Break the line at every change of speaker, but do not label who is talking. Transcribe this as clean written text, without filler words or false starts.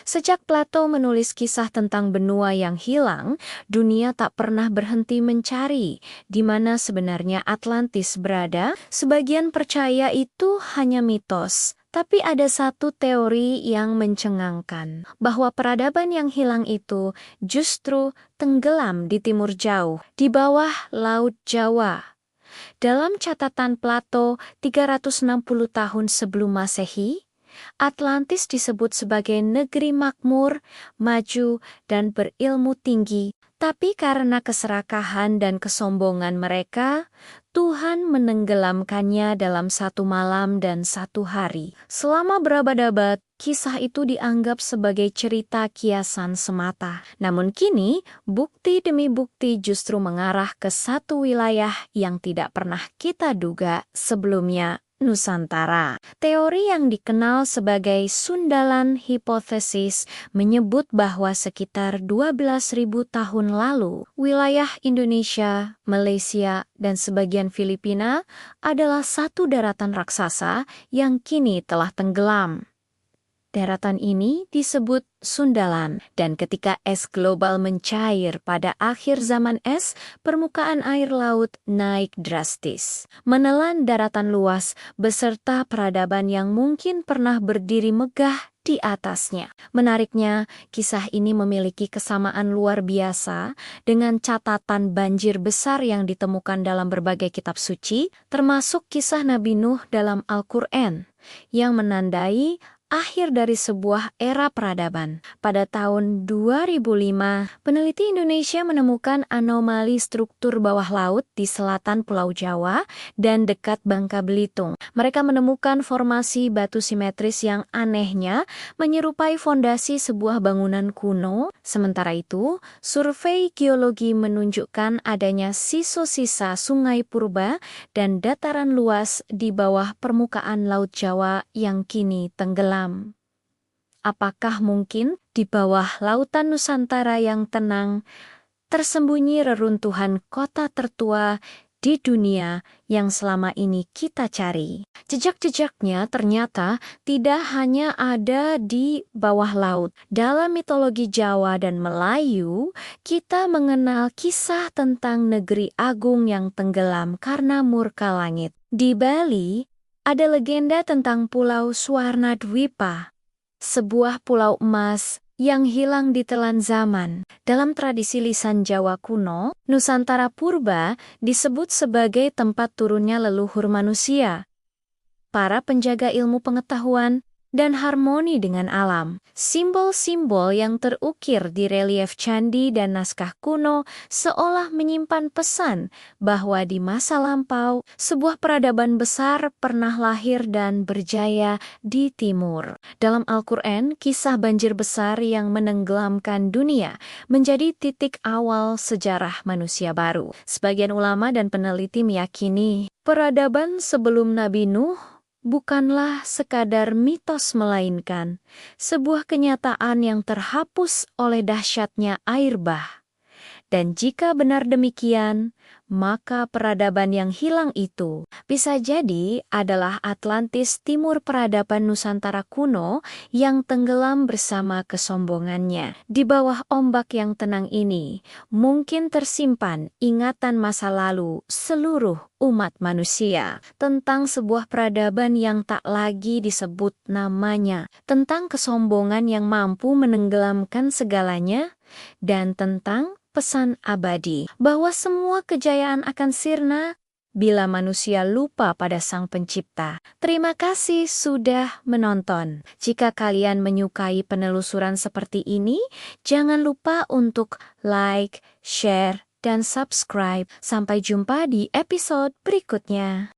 Sejak Plato menulis kisah tentang benua yang hilang, dunia tak pernah berhenti mencari di mana sebenarnya Atlantis berada. Sebagian percaya itu hanya mitos, tapi ada satu teori yang mencengangkan, bahwa peradaban yang hilang itu justru tenggelam di timur jauh, di bawah Laut Jawa. Dalam catatan Plato 360 tahun sebelum Masehi, Atlantis disebut sebagai negeri makmur, maju, dan berilmu tinggi. Tapi karena keserakahan dan kesombongan mereka, Tuhan menenggelamkannya dalam satu malam dan satu hari. Selama berabad-abad, kisah itu dianggap sebagai cerita kiasan semata. Namun kini, bukti demi bukti justru mengarah ke satu wilayah yang tidak pernah kita duga sebelumnya. Nusantara. Teori yang dikenal sebagai Sundalan Hipothesis menyebut bahwa sekitar 12.000 tahun lalu, wilayah Indonesia, Malaysia, dan sebagian Filipina adalah satu daratan raksasa yang kini telah tenggelam. Daratan ini disebut Sundalan, dan ketika es global mencair pada akhir zaman es, permukaan air laut naik drastis, menelan daratan luas beserta peradaban yang mungkin pernah berdiri megah di atasnya. Menariknya, kisah ini memiliki kesamaan luar biasa dengan catatan banjir besar yang ditemukan dalam berbagai kitab suci, termasuk kisah Nabi Nuh dalam Al-Quran, yang menandai akhir dari sebuah era peradaban. Pada tahun 2005, peneliti Indonesia menemukan anomali struktur bawah laut di selatan Pulau Jawa dan dekat Bangka Belitung. Mereka menemukan formasi batu simetris yang anehnya menyerupai fondasi sebuah bangunan kuno. Sementara itu, survei geologi menunjukkan adanya sisa-sisa sungai purba dan dataran luas di bawah permukaan Laut Jawa yang kini tenggelam. Apakah mungkin di bawah lautan Nusantara yang tenang tersembunyi reruntuhan kota tertua di dunia yang selama ini kita cari? Jejak-jejaknya ternyata tidak hanya ada di bawah laut. Dalam mitologi Jawa dan Melayu, kita mengenal kisah tentang negeri agung yang tenggelam karena murka langit. Di Bali, ada legenda tentang Pulau Suwarnadwipa, sebuah pulau emas yang hilang ditelan zaman. Dalam tradisi lisan Jawa kuno, Nusantara purba disebut sebagai tempat turunnya leluhur manusia, para penjaga ilmu pengetahuan, dan harmoni dengan alam. Simbol-simbol yang terukir di relief candi dan naskah kuno seolah menyimpan pesan bahwa di masa lampau, sebuah peradaban besar pernah lahir dan berjaya di timur. Dalam Al-Quran, kisah banjir besar yang menenggelamkan dunia menjadi titik awal sejarah manusia baru. Sebagian ulama dan peneliti meyakini peradaban sebelum Nabi Nuh bukanlah sekadar mitos melainkan sebuah kenyataan yang terhapus oleh dahsyatnya air bah. Dan jika benar demikian, maka peradaban yang hilang itu bisa jadi adalah Atlantis timur peradaban Nusantara kuno yang tenggelam bersama kesombongannya. Di bawah ombak yang tenang ini, mungkin tersimpan ingatan masa lalu seluruh umat manusia tentang sebuah peradaban yang tak lagi disebut namanya, tentang kesombongan yang mampu menenggelamkan segalanya, dan tentang pesan abadi bahwa semua kejayaan akan sirna bila manusia lupa pada Sang Pencipta. Terima kasih sudah menonton. Jika kalian menyukai penelusuran seperti ini, jangan lupa untuk like, share, dan subscribe. Sampai jumpa di episode berikutnya.